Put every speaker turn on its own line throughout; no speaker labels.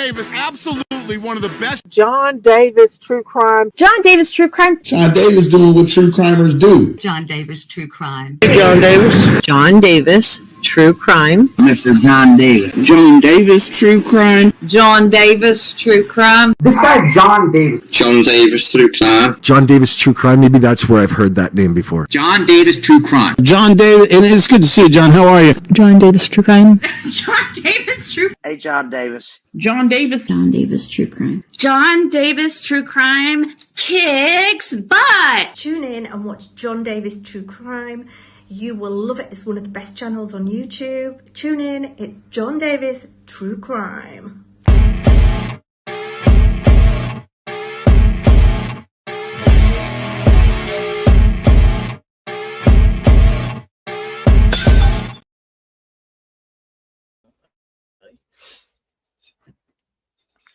Davis, absolutely one of the best.
John Davis True Crime.
John Davis True Crime.
John Davis doing what true crimers do.
John Davis True Crime.
John Davis.
John Davis True Crime.
Mr. John Davis. John Davis True Crime.
John Davis True Crime.
This guy John Davis.
John Davis True Crime.
John Davis True Crime. Maybe that's where I've heard that name before.
John Davis True Crime.
John Davis, and it's good to see you, John. How are you?
John Davis True Crime.
John Davis True.
Hey, John Davis.
John Davis.
John Davis True Crime.
John Davis True Crime kicks butt.
Tune in and watch John Davis True Crime. You will love it. It's one of the best channels on YouTube. Tune in. It's John Davis True Crime.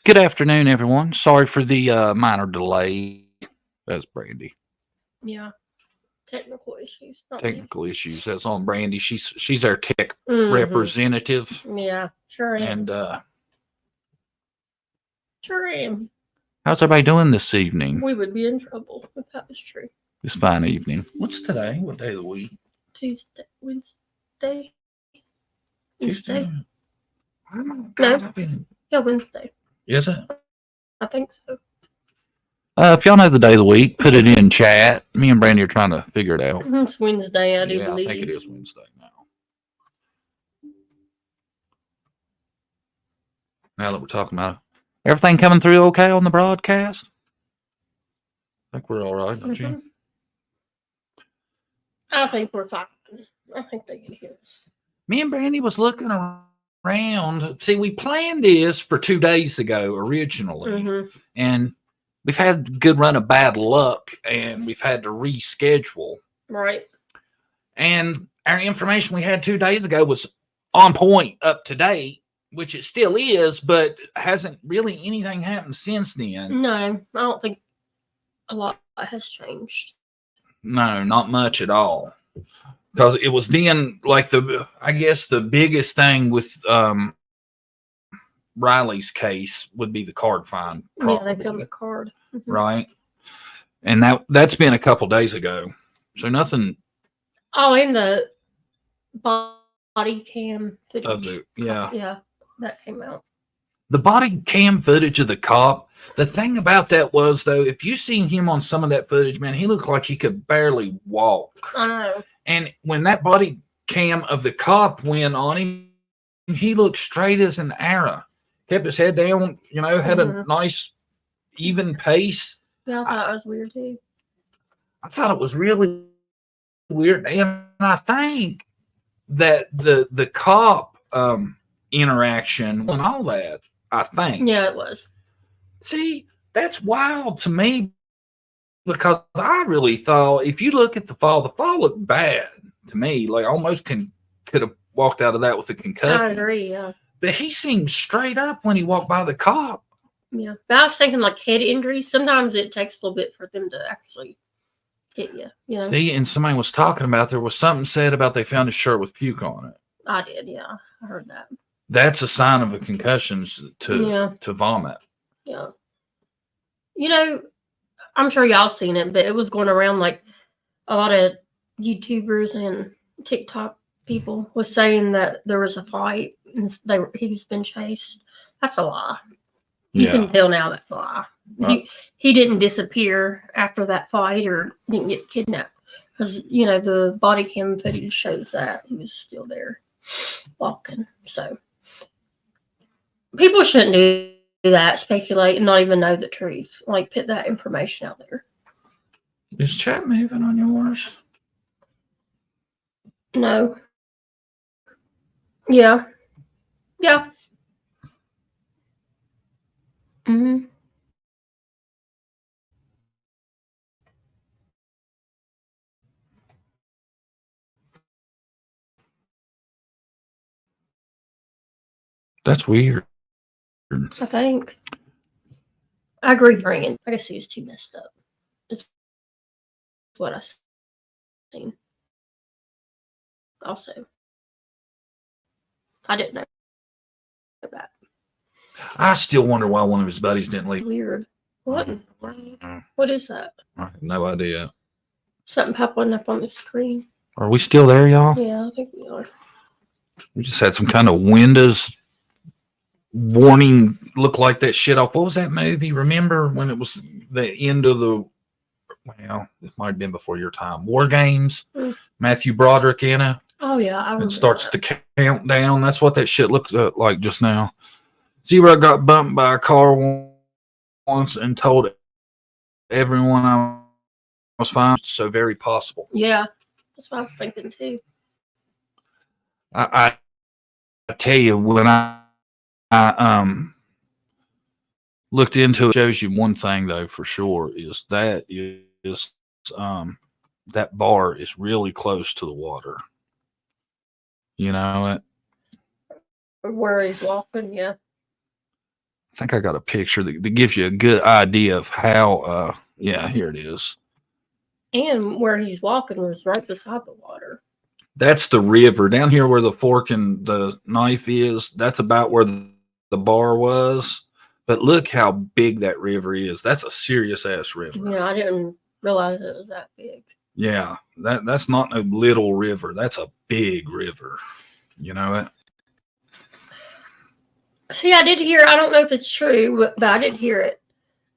Good afternoon, everyone. Sorry for the minor delay. That's Brandy.
Yeah. Technical issues.
Technical issues. That's on Brandy. She's our tech representative.
Yeah, sure am.
And
sure am.
how's everybody doing this evening?
We would be in trouble if that was true.
This fine evening. What's today? What day of the week?
Tuesday, Wednesday.
Tuesday. Oh my
God,
no.
Yeah, Wednesday.
Is it?
I think so.
If y'all know the day of the week, put it in chat. Me and Brandy are trying to figure it out.
It's Wednesday, I do believe.
I think it is Wednesday now. Now that we're talking about it. Everything coming through okay on the broadcast? I think we're all right, don't you?
I think we're fine. I think they can hear us.
Me and Brandy was looking around. See, we planned this for 2 days ago originally, and we've had a good run of bad luck, and we've had to reschedule.
Right.
And our information we had 2 days ago was on point, up to date, which it still is, but hasn't really anything happened since then.
No, I don't think a lot has changed.
No, not much at all. Because it was then, like, I guess the biggest thing with Riley's case would be the card find.
Probably. Yeah, they found the card.
Right. And that's been a couple days ago. So nothing.
Oh, and the body cam footage.
Of the,
Yeah, that came out.
The body cam footage of the cop. The thing about that was, though, if you seen him on some of that footage, man, he looked like he could barely walk.
I know.
And when that body cam of the cop went on him, he looked straight as an arrow. Kept his head down, had a nice, even pace.
Yeah, I thought it was weird, too.
I thought it was really weird. And I think that the cop interaction and all that, I think.
Yeah, it was.
See, that's wild to me. Because I really thought, if you look at the fall looked bad to me. Like almost could have walked out of that with a concussion.
I agree, yeah.
But he seemed straight up when he walked by the cop.
Yeah, but I was thinking like head injuries. Sometimes it takes a little bit for them to actually hit you.
See, and somebody was talking about there was something said about they found a shirt with puke on it.
I did, yeah. I heard that.
That's a sign of a concussion to vomit.
Yeah. I'm sure y'all seen it, but it was going around like a lot of YouTubers and TikTok people was saying that there was a fight and he's been chased. That's a lie. You can tell now that's a lie. He didn't disappear after that fight or didn't get kidnapped because, the body cam footage shows that he was still there walking. So people shouldn't do that, speculate, and not even know the truth. Like, put that information out there.
Is chat moving on yours?
No. Yeah. Yeah. Mm-hmm.
That's weird.
I think. I agree, Brandon. I guess he was too messed up. It's what I seen. Also, I didn't know that.
I still wonder why one of his buddies didn't leave.
Weird. What? What is that?
I have no idea.
Something popping up on the screen.
Are we still there, y'all?
Yeah, I think we are.
We just had some kind of Windows warning look like that shit off. What was that movie? Remember when it was the end of the, well, it might have been before your time. War Games. Matthew Broderick in it.
Oh yeah, I remember.
It starts
that.
to count down. That's what that shit looks like just now. Zero got bumped by a car once and told everyone I was fine. So very possible.
Yeah, that's what I was thinking too.
I tell you, when I looked into it, shows you one thing though for sure is that bar is really close to the water. You know it.
Where he's walking, yeah.
I think I got a picture that gives you a good idea of how. Yeah, here it is.
And where he's walking was right beside the water.
That's the river down here where the fork and the knife is. That's about where the bar was. But look how big that river is. That's a serious ass river.
Yeah, I didn't realize it was that big.
Yeah, that's not no little river. That's a big river. You know it.
See, I did hear, I don't know if it's true, but I did hear it,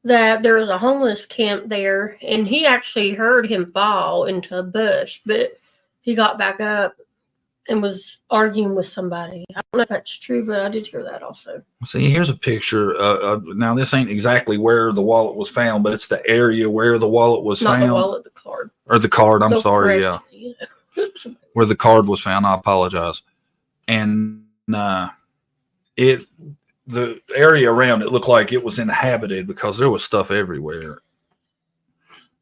that there was a homeless camp there, and he actually heard him fall into a bush, but he got back up and was arguing with somebody. I don't know if that's true, but I did hear that also.
See, here's a picture. Now, this ain't exactly where the wallet was found, but it's the area where the wallet was found.
Not the wallet, the card.
Or the card, I'm sorry, yeah.
You know.
Where the card was found, I apologize. And the area around it looked like it was inhabited because there was stuff everywhere.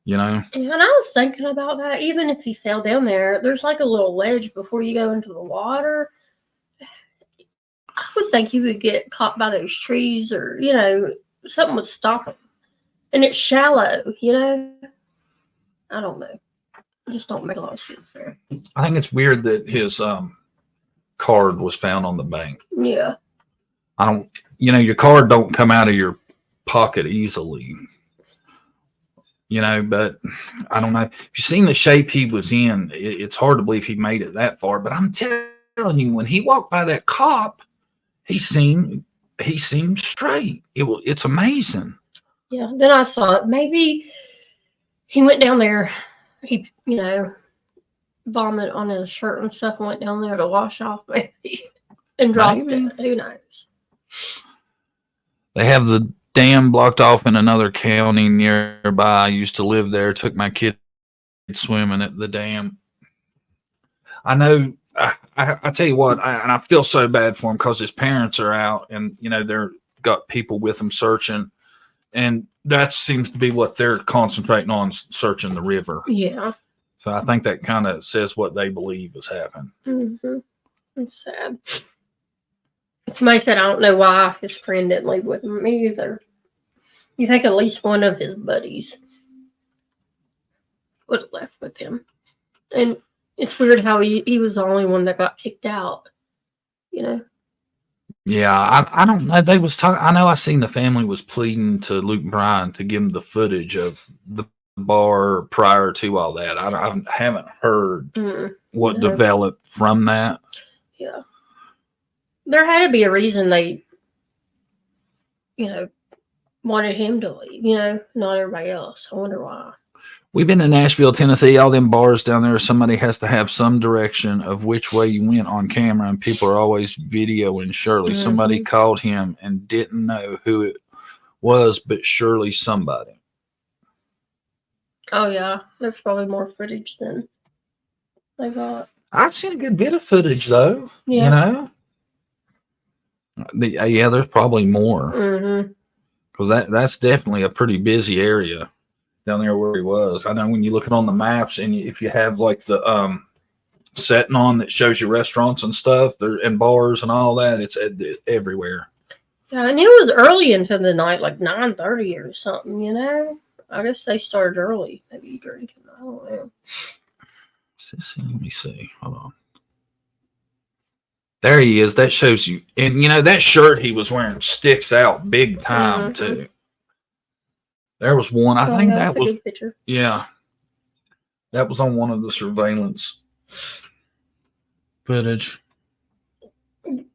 You know?
Yeah, and I was thinking about that. Even if he fell down there, there's like a little ledge before you go into the water. I would think he would get caught by those trees or, you know, something would stop him. And it's shallow, you know? I don't know. It just don't make a lot of sense there.
I think it's weird that his card was found on the bank.
Yeah.
Your card don't come out of your pocket easily. You know, but I don't know. If you've seen the shape he was in, it's hard to believe he made it that far. But I'm telling you, when he walked by that cop, he seemed straight. It's amazing.
Yeah. Then I saw it. Maybe he went down there. He, you know, vomit on his shirt and stuff and went down there to wash off maybe and dropped it. Who knows?
They have the dam blocked off in another county nearby. I used to live there. Took my kid swimming at the dam. I know. I tell you what, and I feel so bad for him because his parents are out, and you know they're got people with them searching, and that seems to be what they're concentrating on, searching the river.
Yeah.
So I think that kind of says what they believe has happened.
Mm-hmm. It's sad. Somebody said, I don't know why his friend didn't leave with him either. You think at least one of his buddies would have left with him. And it's weird how he was the only one that got kicked out, you know?
Yeah, I don't know. They was talking. I know I seen the family was pleading to Luke Bryan to give him the footage of the bar prior to all that. I haven't heard what developed from that.
Yeah. There had to be a reason they, you know, wanted him to leave, you know, not everybody else. I wonder why.
We've been in Nashville, Tennessee, all them bars down there. Somebody has to have some direction of which way you went on camera, and people are always videoing Shirley. Mm-hmm. Somebody called him and didn't know who it was, but surely somebody.
Oh, yeah. There's probably more footage than they got.
I've seen a good bit of footage, though. Yeah. You know? Yeah, there's probably more.
Mm-hmm.
Because that's definitely a pretty busy area down there where he was. I know when you look at on the maps, and if you have like the setting on that shows you restaurants and stuff, there and bars and all that, it's everywhere.
Yeah, and it was early into the night, like 9:30 or something. You know, I guess they started early, maybe drinking. I don't know.
Let me see. Hold on. There he is. That shows you. And, that shirt he was wearing sticks out big time, too. There was one. I think that was.
Picture.
Yeah. That was on one of the surveillance footage.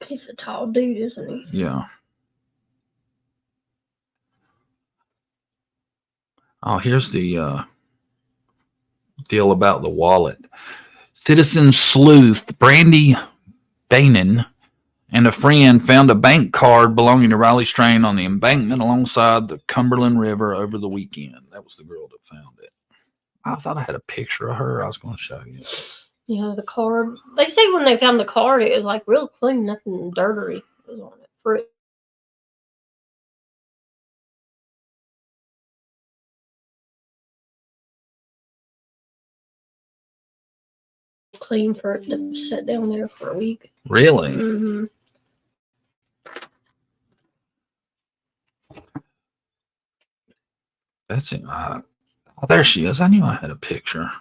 He's a tall dude, isn't he?
Yeah. Oh, here's the deal about the wallet. Citizen sleuth Brandy Bainin and a friend found a bank card belonging to Riley Strain on the embankment alongside the Cumberland River over the weekend. That was the girl that found it. I thought I had a picture of her. I was going to show you.
Yeah, the card. They say when they found the card, it was like real clean, nothing dirty was on it. For it. Clean for it to sit down there for a week.
Really?
Mm-hmm.
That's it. Oh, there she is. I knew I had a picture.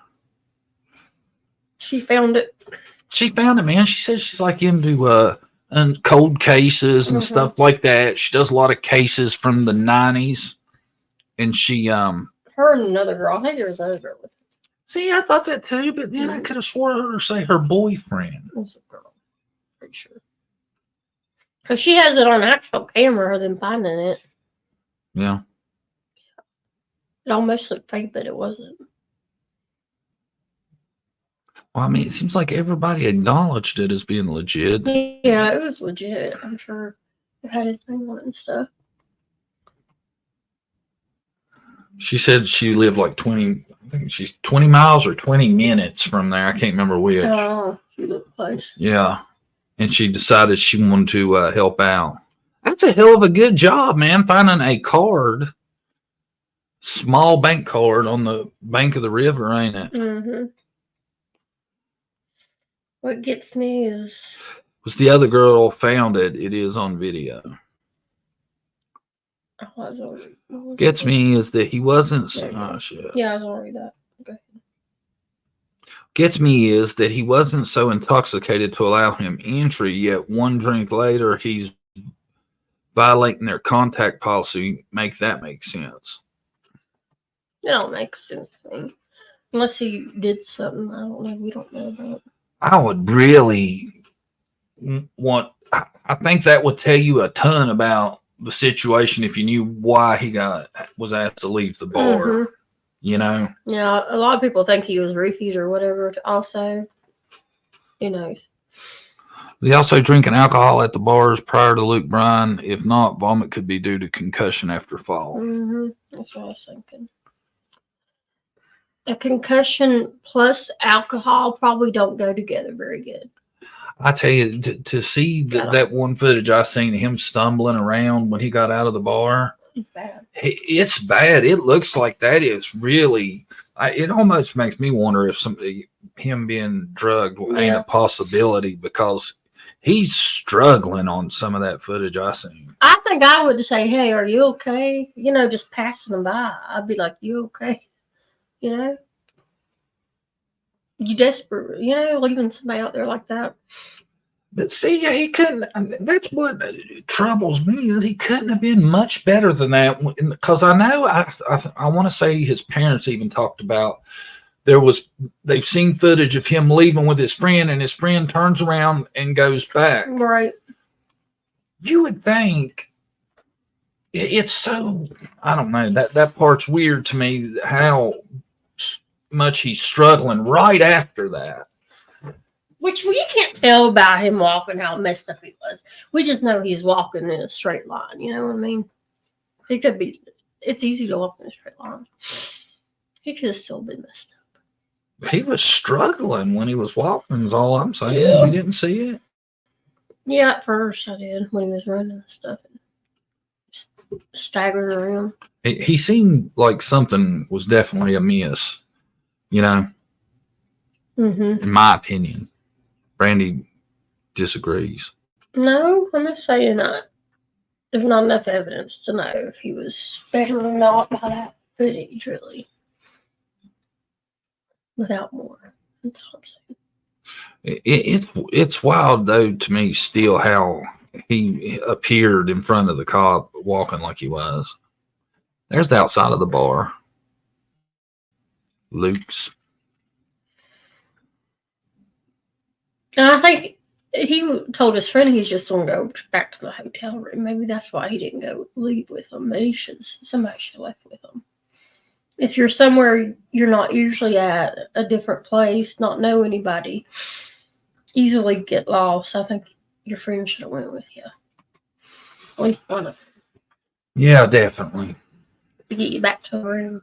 She found it.
She found it, man. She says she's like into cold cases and stuff like that. She does a lot of cases from the 90s. And she
her and another girl. I think there was another girl with her.
See, I thought that too, but then I could have swore her to say her boyfriend.
It was a girl. Pretty sure. Because she has it on actual camera, her them finding it.
Yeah.
It almost looked fake, but it wasn't.
Well, I mean, it seems like everybody acknowledged it as being legit.
Yeah, it was legit. I'm sure it had his name on it and stuff.
She said she lived like 20, I think she's 20 miles or 20 minutes from there. I can't remember which.
Oh, she looked close.
Yeah. And she decided she wanted to help out. That's a hell of a good job, man. Finding a card, small bank card on the bank of the river, ain't it?
Mm-hmm. What gets me is...
Was the other girl found it? It is on video. Gets me is that he wasn't... Oh, shit.
Yeah, I was already that. Okay.
Gets me is that he wasn't so intoxicated to allow him entry, yet one drink later, he's violating their contact policy. Make that make sense.
It don't make sense to me. Unless he did something. I don't know. We don't know about.
I would really want... I think that would tell you a ton about the situation if you knew why he was asked to leave the bar.
Mm-hmm.
You know?
Yeah, a lot of people think he was roofied or whatever. Also, who knows?
They also drinking alcohol at the bars prior to Luke Bryan. If not, vomit could be due to concussion after fall.
Mm-hmm. That's what I was thinking. A concussion plus alcohol probably don't go together very good.
I tell you, to see that one footage I seen of him stumbling around when he got out of the bar,
it's bad.
It's bad. It looks like that is really. It almost makes me wonder if him being drugged ain't a possibility, because he's struggling on some of that footage I seen.
I think I would say, "Hey, are you okay?" You know, just passing them by, I'd be like, "You okay?" You know. You desperate, you know, leaving somebody out there like that.
But see, he couldn't. That's what troubles me, is he couldn't have been much better than that. Because I know, I want to say his parents even talked about they've seen footage of him leaving with his friend, and his friend turns around and goes back.
Right.
You would think it's so. I don't know, that part's weird to me. How much he's struggling right after that.
Which we can't tell about him walking how messed up he was. We just know he's walking in a straight line. You know what I mean? It could be. It's easy to walk in a straight line. He could have still been messed up.
He was struggling when he was walking, is all I'm saying.
Yeah.
We didn't see it.
Yeah, at first I did when he was running and stuff. Staggering around.
He seemed like something was definitely amiss. You know, in my opinion. Brandy disagrees.
No, I'm not saying that. There's not enough evidence to know if he was better or not by that footage, really. Without more. That's what I'm saying.
It's wild though to me still how he appeared in front of the cop walking like he was. There's the outside of the bar. Luke's.
And I think he told his friend he's just going to go back to the hotel room. Maybe that's why he didn't go leave with them. But somebody should have left with him. If you're somewhere you're not usually at, a different place, not know anybody, easily get lost. I think your friend should have went with you. At least one of them.
Yeah, definitely.
To get you back to the room.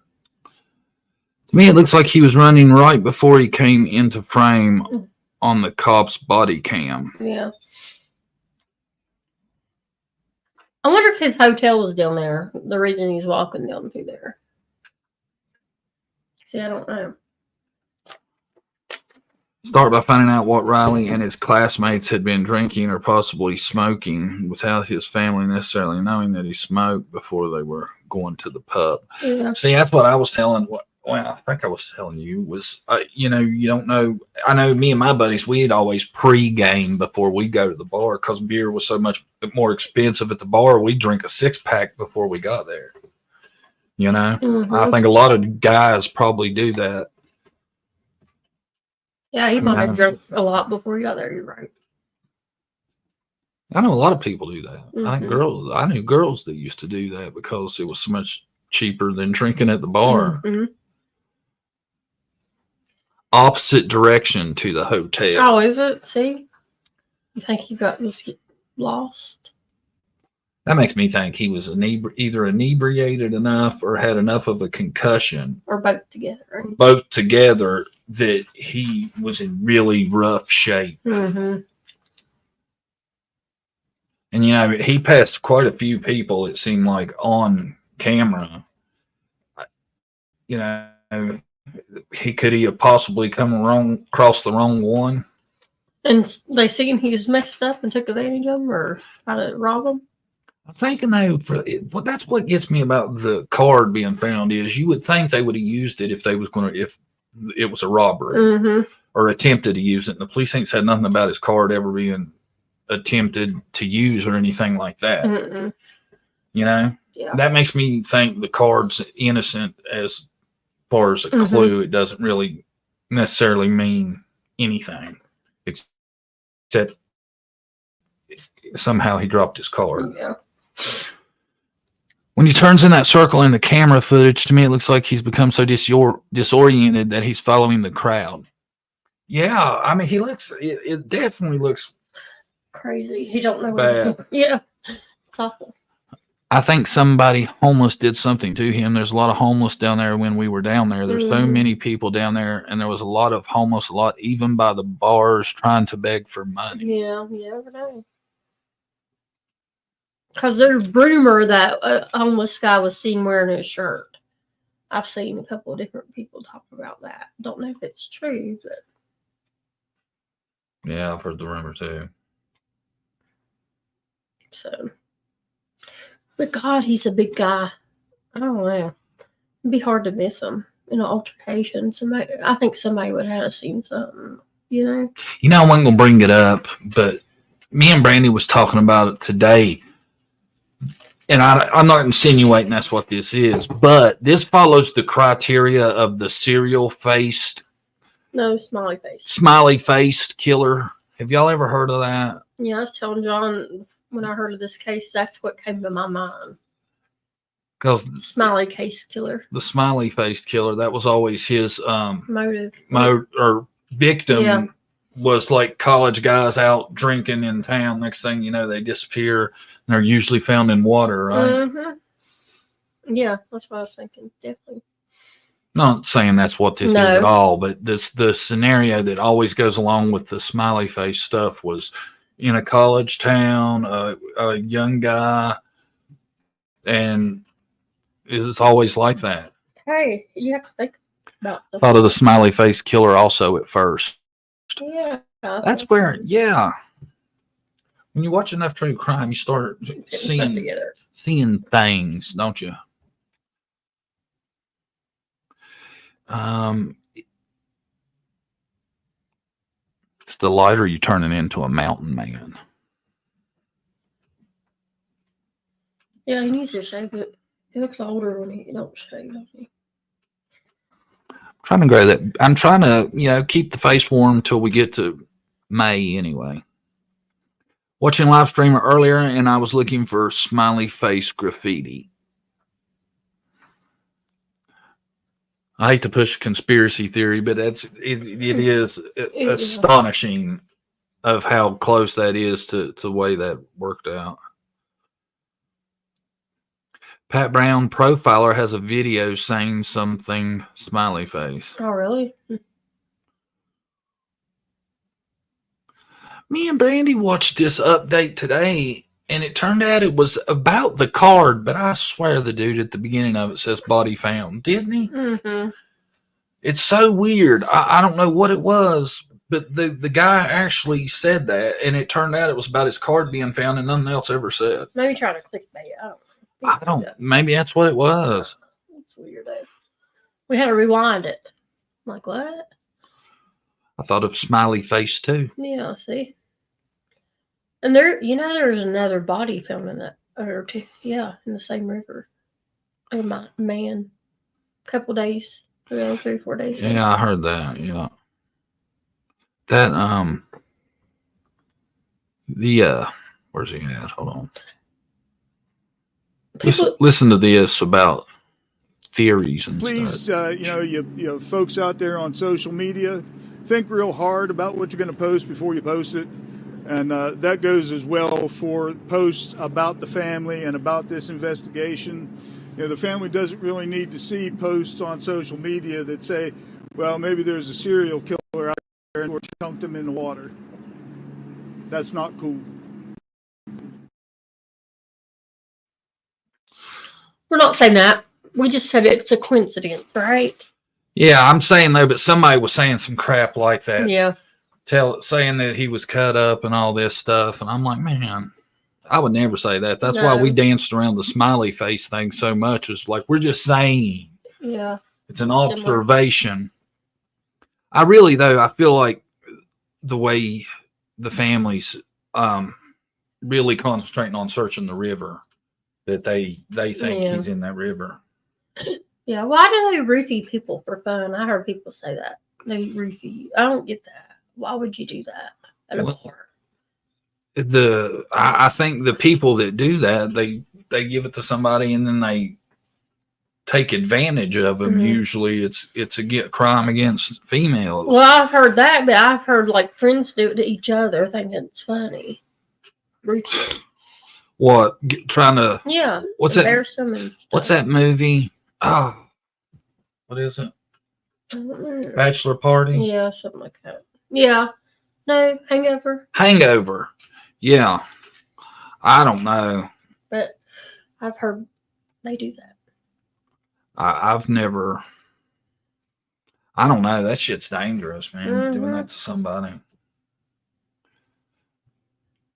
To me, it looks like he was running right before he came into frame on the cop's body cam.
Yeah. I wonder if his hotel was down there. The reason he's walking down through there. See, I don't know.
Start by finding out what Riley and his classmates had been drinking or possibly smoking without his family necessarily knowing that he smoked before they were going to the pub.
Yeah.
See, that's what I was telling. Well, I think I was telling you was, you don't know. I know me and my buddies, we'd always pre-game before we go to the bar because beer was so much more expensive at the bar. We'd drink a 6-pack before we got there.
Mm-hmm.
I think a lot of guys probably do that.
Yeah, he might have drunk a lot before he got there. You're right.
I know a lot of people do that.
Mm-hmm.
I knew girls that used to do that because it was so much cheaper than drinking at the bar.
Mm-hmm.
Opposite direction to the hotel.
Oh, is it? See? You think he got just get lost?
That makes me think he was either inebriated enough or had enough of a concussion.
Or both together. Right?
Both together that he was in really rough shape.
Mm-hmm.
And, he passed quite a few people, it seemed like, on camera. Could he have possibly come across the wrong one?
And they seen he was messed up and took advantage of him or tried to rob him?
I'm thinking though, that's what gets me about the card being found is you would think they would have used it if it was a robbery or attempted to use it. And the police ain't said nothing about his card ever being attempted to use or anything like that.
Mm-mm.
Yeah. That makes me think the card's innocent as far as a clue. It doesn't really necessarily mean anything except somehow he dropped his card.
Yeah.
When he turns in that circle in the camera footage, to me, it looks like he's become so disoriented that he's following the crowd. Yeah, I mean, it definitely looks
crazy. He don't know
bad.
Yeah, it's awful.
I think somebody homeless did something to him. There's a lot of homeless down there when we were down there. There's so many people down there, and there was a lot of homeless, even by the bars trying to beg for money.
Yeah, you never know. Because there's rumor that a homeless guy was seen wearing his shirt. I've seen a couple of different people talk about that. Don't know if it's true, but
yeah, I've heard the rumor too.
So, but God, he's a big guy. I don't know. It'd be hard to miss him in an altercation. I think somebody would have seen something. I
wasn't gonna bring it up, but me and Brandy was talking about it today. And I'm not insinuating that's what this is, but this follows the criteria of the serial-faced.
No, smiley-faced.
Smiley-faced killer. Have y'all ever heard of that?
Yeah, I was telling John when I heard of this case, that's what came to my mind.
Because
smiley case killer.
The smiley-faced killer, that was always his
motive.
Or victim. Yeah. Was like college guys out drinking in town. Next thing you know, they disappear. And they're usually found in water, right?
Mm-hmm. Yeah, that's what I was thinking. Definitely.
Not saying that's what this is at all, but the scenario that always goes along with the smiley face stuff was in a college town, a young guy, and it's always like that.
Hey, you have to think about
that. Thought of the smiley face killer also at first.
Yeah.
That's where, when you watch enough true crime, you start seeing things, don't you? The lighter, you turn it into a mountain man.
Yeah, he needs to shave it. He looks older when he don't shave, doesn't he?
Trying to grow that. I'm trying to, keep the face warm till we get to May anyway. Watching live stream earlier, and I was looking for smiley face graffiti. I hate to push conspiracy theory, but it is astonishing of how close that is to the way that worked out. Pat Brown Profiler has a video saying something smiley face.
Oh, really?
Me and Brandy watched this update today, and it turned out it was about the card, but I swear the dude at the beginning of it says body found, didn't he?
Mm-hmm.
It's so weird. I don't know what it was, but the guy actually said that, and it turned out it was about his card being found and nothing else ever said.
Maybe trying to clickbait.
I don't. Maybe that's what it was.
That's weird. We had to rewind it. I'm like, what?
I thought of smiley face too.
Yeah, see. And there's another body found in that, or two, in the same river. A man, a couple days ago, 3-4 days ago.
Yeah, I heard that. Yeah. That where's he at? Hold on. Listen to this about theories and
Please,
stuff.
you folks out there on social media, think real hard about what you're going to post before you post it. And that goes as well for posts about the family and about this investigation. The family doesn't really need to see posts on social media that say, well, maybe there's a serial killer out there and we chunked him in the water. That's not cool.
We're not saying that. We just said it's a coincidence, right?
Yeah, I'm saying though, but somebody was saying some crap like that.
Yeah.
Saying that he was cut up and all this stuff, and I'm like, man, I would never say that. That's why we danced around the smiley face thing so much. It's like we're just saying.
Yeah.
It's an observation. I feel like the way the families really concentrating on searching the river, that they think he's in that river.
Yeah, why do they roofie people for fun? I heard people say that. They roofie you. I don't get that. Why would you do that at a bar?
I think the people that do that, they give it to somebody and then they take advantage of them. Mm-hmm. Usually it's a crime against females.
Well, I've heard that, but I've heard like friends do it to each other thinking it's funny. Roofie.
What? Trying to...
Yeah.
What's that? What's that movie? Oh, what is it? Bachelor Party?
Yeah, something like that. Yeah. No, Hangover.
Hangover. Yeah. I don't know.
But I've heard they do that.
I've never... I don't know. That shit's dangerous, man. Mm-hmm. Doing that to somebody.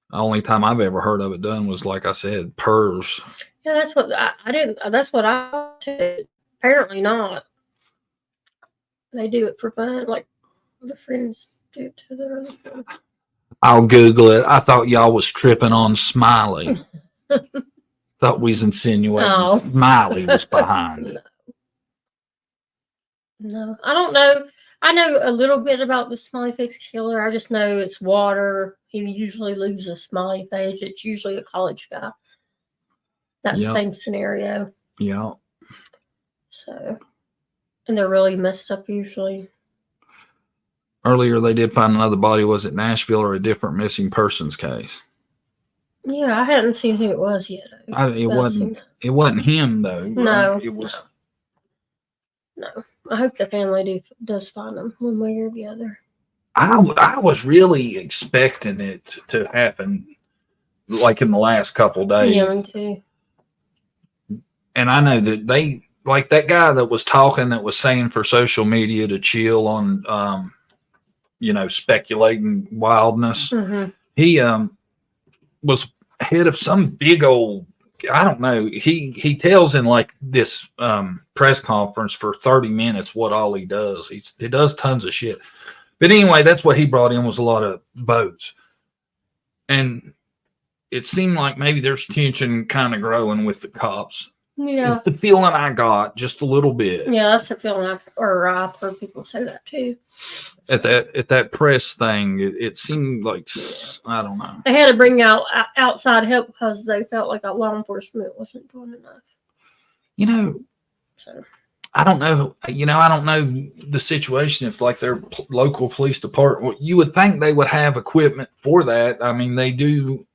The only time I've ever heard of it done was, like I said, pervs.
Yeah, that's what I didn't. That's what I did. Apparently not. They do it for fun, like the friends do to their other friends.
I'll Google it. I thought y'all was tripping on Smiley. Thought we was insinuating Smiley was behind it.
No, I don't know. I know a little bit about the smiley face killer. I just know it's water. He usually leaves a smiley face. It's usually a college guy. That's the same scenario.
Yeah.
So, and they're really messed up usually.
Earlier, they did find another body. Was it Nashville or a different missing persons case?
Yeah, I hadn't seen who it was yet.
It wasn't him though.
No,
right? It was.
No. I hope the family does find them one way or the other.
I was really expecting it to happen, like in the last couple of days.
Yeah, me too.
And I know that they, like that guy that was talking, that was saying for social media to chill on, speculating wildness.
Mm-hmm.
He was head of some big old. I don't know. He tells in like this press conference for 30 minutes what all he does. He does tons of shit. But anyway, that's what he brought in was a lot of boats. And it seemed like maybe there's tension kind of growing with the cops.
Yeah.
It's the feeling I got just a little bit.
Yeah, that's the feeling I've heard people say that too.
At that press thing, it seemed like, I don't know.
They had to bring out outside help because they felt like law enforcement wasn't doing enough.
You know,
so
I don't know. You know, I don't know the situation if like their local police department. You would think they would have equipment for that. I mean, they do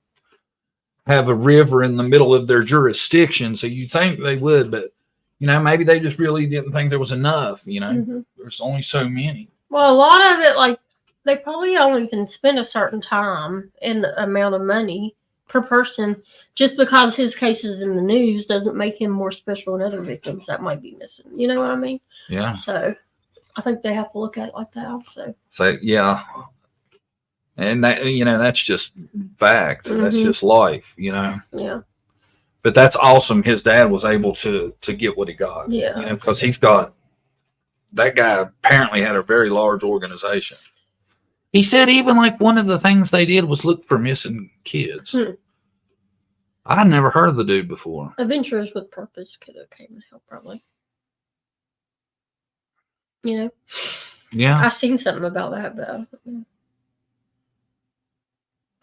have a river in the middle of their jurisdiction, so you think they would, but you know, maybe they just really didn't think there was enough. You know, there's only so many.
Well, a lot of it, like they probably only can spend a certain time and amount of money per person. Just because his case is in the news doesn't make him more special than other victims that might be missing. You know what I mean?
Yeah.
So I think they have to look at it like that also.
So yeah. And that, you know, that's just fact. That's just life, you know.
Yeah.
But that's awesome. His dad was able to get what he got.
Yeah.
You know, because that guy apparently had a very large organization. He said even like one of the things they did was look for missing kids. I'd never heard of the dude before.
Adventurers with Purpose could have came and helped probably. You know?
Yeah.
I seen something about that, but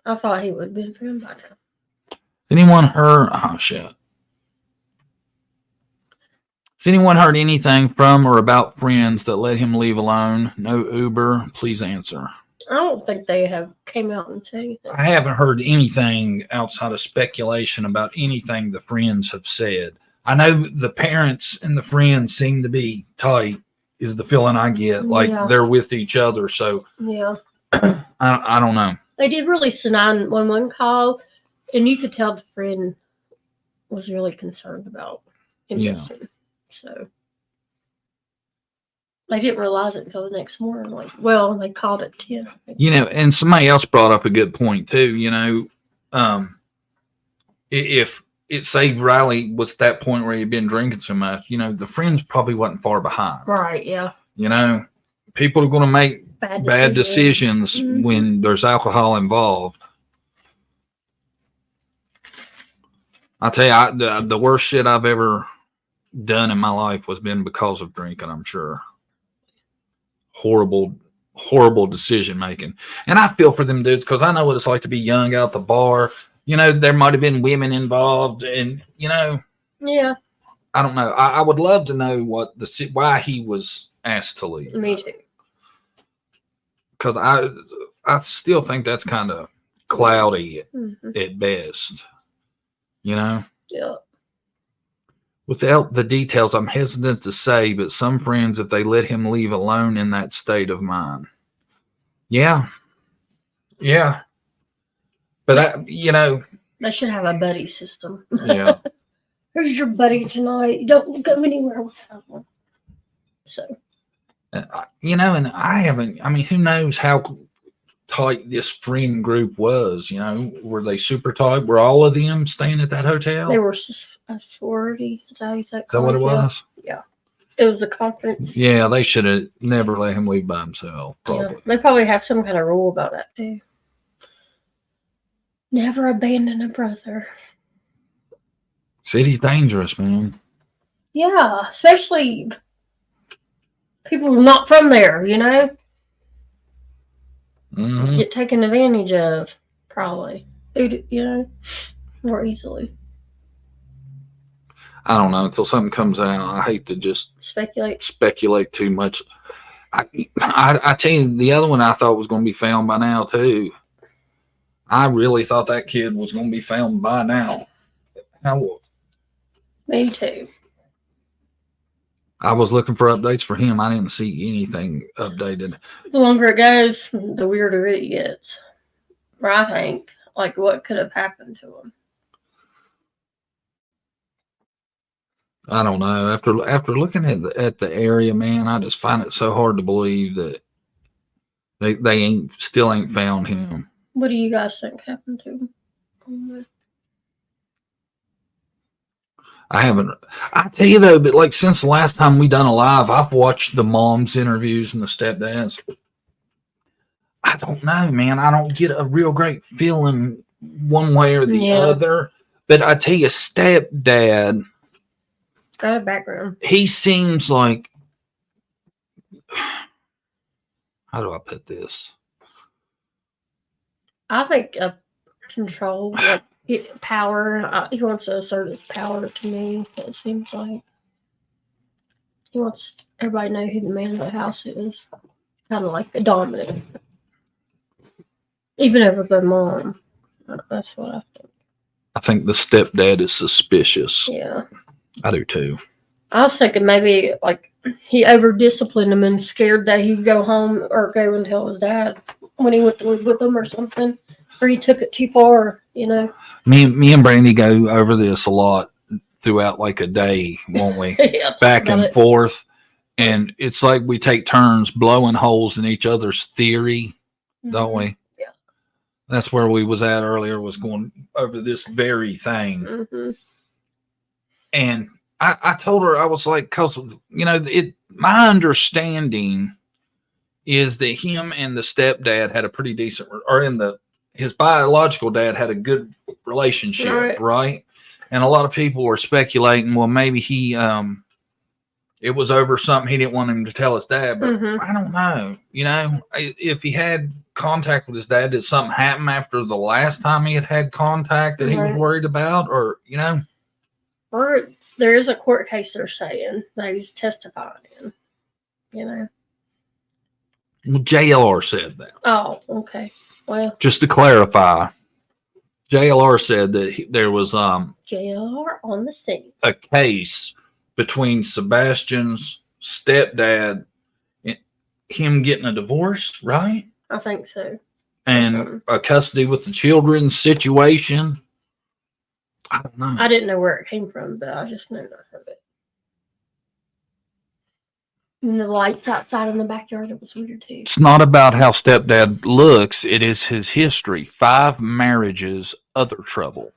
I thought he would have been found by now.
Has anyone heard? Oh shit! Has anyone heard anything from or about friends that let him leave alone? No Uber. Please answer.
I don't think they have came out and said anything.
I haven't heard anything outside of speculation about anything the friends have said. I know the parents and the friends seem to be tight. Is the feeling I get, like they're with each other. So
yeah,
I don't know.
They did release the 911 call, and you could tell the friend was really concerned about him missing. So they didn't realize it until the next morning. Like, well, they called at 10.
You know, and somebody else brought up a good point too. You know, if it say Riley was at that point where he'd been drinking so much, you know, the friends probably wasn't far behind.
Right. Yeah.
You know, people are going to make bad decisions when there's alcohol involved. I tell you, the worst shit I've ever done in my life was been because of drinking, I'm sure. Horrible decision making. And I feel for them dudes because I know what it's like to be young out the bar. You know, there might have been women involved, and you know,
yeah,
I don't know. I would love to know why he was asked to leave.
Me too.
Because I still think that's kind of cloudy at best. You know.
Yeah.
Without the details, I'm hesitant to say, but some friends, if they let him leave alone in that state of mind. Yeah. Yeah. But you know.
They should have a buddy system.
Yeah.
Here's your buddy tonight. Don't go anywhere without one. So.
You know, and I mean, who knows how tight this friend group was, you know? Were they super tight? Were all of them staying at that hotel?
They were a sorority. Is that
what it was?
Yeah. It was a conference.
Yeah, they should have never let him leave by himself, probably.
Yeah, they probably have some kind of rule about that, too. Never abandon a brother.
City's dangerous, man.
Yeah, especially people not from there, you know? Get taken advantage of, probably. You know, more easily.
I don't know. Until something comes out, I hate to just speculate too much. I tell you, the other one I thought was going to be found by now, too. I really thought that kid was going to be found by now.
Me too.
I was looking for updates for him. I didn't see anything updated.
The longer it goes, the weirder it gets. Or I think, like, what could have happened to him.
I don't know. After looking at the area, man, I just find it so hard to believe that they still ain't found him.
What do you guys think happened to him?
I haven't. I tell you though, but like since the last time we done a live, I've watched the mom's interviews and the stepdads. I don't know, man. I don't get a real great feeling one way or the other. But I tell you, stepdad,
got a background.
he seems like, how do I put this?
I think control, like power. He wants to assert his power to me. It seems like he wants everybody to know who the man of the house is. Kind of like the dominant, even over the mom. That's what I think.
I think the stepdad is suspicious.
Yeah,
I do too.
I was thinking maybe like he over disciplined him and scared that he'd go home or go and tell his dad when he went to live with him or something, or he took it too far. You know.
Me and Brandy go over this a lot throughout like a day, won't we?
Yeah,
back and forth. And it's like we take turns blowing holes in each other's theory, don't we?
Yeah.
That's where we was at earlier, was going over this very thing.
Mm-hmm.
And I told her, I was like, because, you know, my understanding is that him and the stepdad had a pretty decent, or his biological dad had a good relationship, right? And a lot of people were speculating, well, maybe it was over something he didn't want him to tell his dad, but I don't know. You know, if he had contact with his dad, did something happen after the last time he had contact that he was worried about, or, you know?
Or there is a court case they're saying that he's testifying in, you know?
Well, JLR said that.
Oh, okay. Well,
just to clarify, JLR said that there was
JLR on the scene.
A case between Sebastian's stepdad and him getting a divorce, right?
I think so.
And a custody with the children situation. I don't know.
I didn't know where it came from, but I just know I heard it. And the lights outside in the backyard, it was weird too.
It's not about how stepdad looks. It is his history. 5 marriages, other trouble.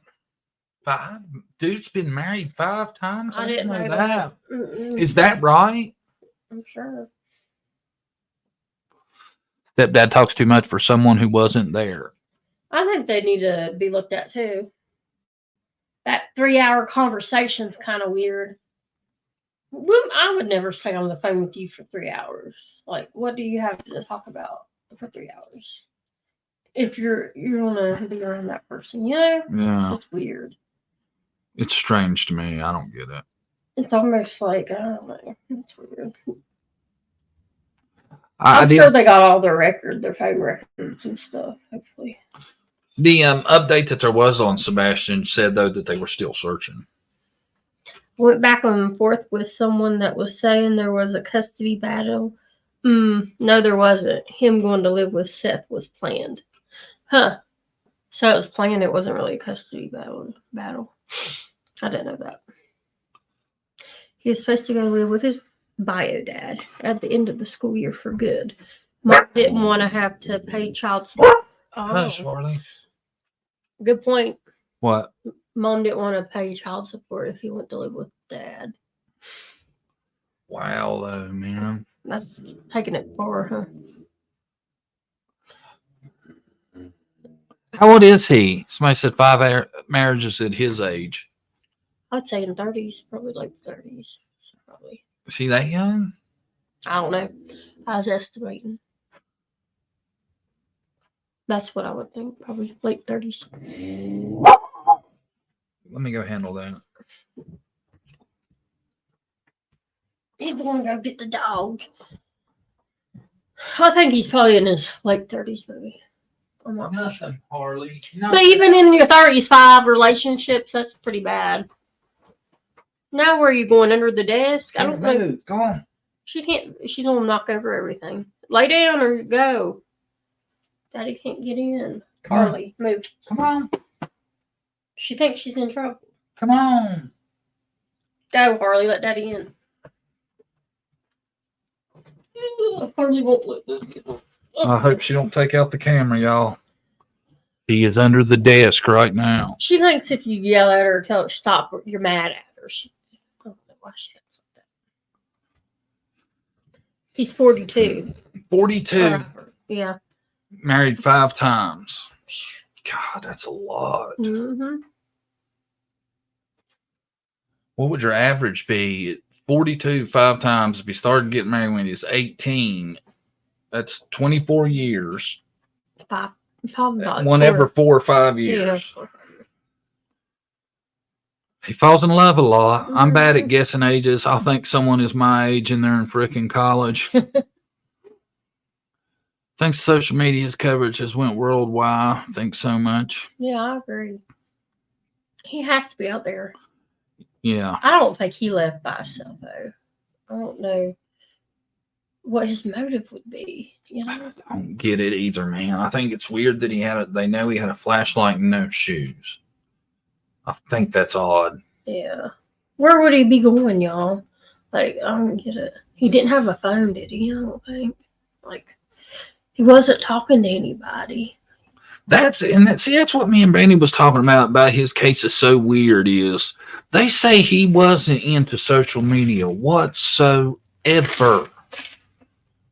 5? Dude's been married 5 times?
I didn't know that.
Is that right?
I'm sure.
Stepdad talks too much for someone who wasn't there.
I think they need to be looked at too. That 3-hour conversation's kind of weird. I would never stay on the phone with you for 3 hours. Like, what do you have to talk about for 3 hours? If you're gonna be around that person, you know?
Yeah.
It's weird.
It's strange to me. I don't get it.
It's almost like, I don't know. It's weird. I'm sure they got all their phone records and stuff, hopefully.
The update that there was on Sebastian said, though, that they were still searching.
Went back and forth with someone that was saying there was a custody battle. No, there wasn't. Him going to live with Seth was planned. Huh. So it was planned. It wasn't really a custody battle. I didn't know that. He was supposed to go live with his bio dad at the end of the school year for good. Mom didn't want to have to pay child support.
Hush, Harley.
Good point.
What?
Mom didn't want to pay child support if he went to live with dad.
Wow, though, man.
That's taking it far, huh?
How old is he? Somebody said 5 marriages at his age.
I'd say in 30s, probably like 30s. Probably.
Is he that young?
I don't know. I was estimating. That's what I would think. Probably late 30s.
Let me go handle that.
He's going to go get the dog. I think he's probably in his late 30s, maybe. I'm not
Nothing, Harley.
But even in your 30s, 5 relationships, that's pretty bad. Now where are you going? Under the desk? I don't know.
Go on.
She can't. She's going to knock over everything. Lay down or go. Daddy can't get in. Harley, move.
Come on.
She thinks she's in trouble.
Come on.
Go, Harley. Let Daddy in. Harley won't let Daddy in.
I hope she don't take out the camera, y'all. He is under the desk right now.
She thinks if you yell at her or tell her to stop, you're mad at her. I don't know why she acts like that. He's 42.
42.
Yeah.
Married 5 times. God, that's a lot.
Mm-hmm.
What would your average be? 42 5 times. If you started getting married when he was 18, that's 24 years.
Probably about
One every 4 or 5 years.
Yeah.
He falls in love a lot. I'm bad at
Mhm.
guessing ages. I think someone is my age and they're in frickin' college. Thanks to social media's coverage has went worldwide. Thanks so much.
Yeah, I agree. He has to be out there.
Yeah.
I don't think he left by himself though. I don't know what his motive would be. You know,
I don't get it either, man. I think it's weird that they know he had a flashlight and no shoes. I think that's odd.
yeah. Where would he be going, y'all? Like, I don't get it. He didn't have a phone, did he? I don't think. Like, he wasn't talking to anybody.
That's what me and Brandy was talking about his case is so weird is they say he wasn't into social media whatsoever.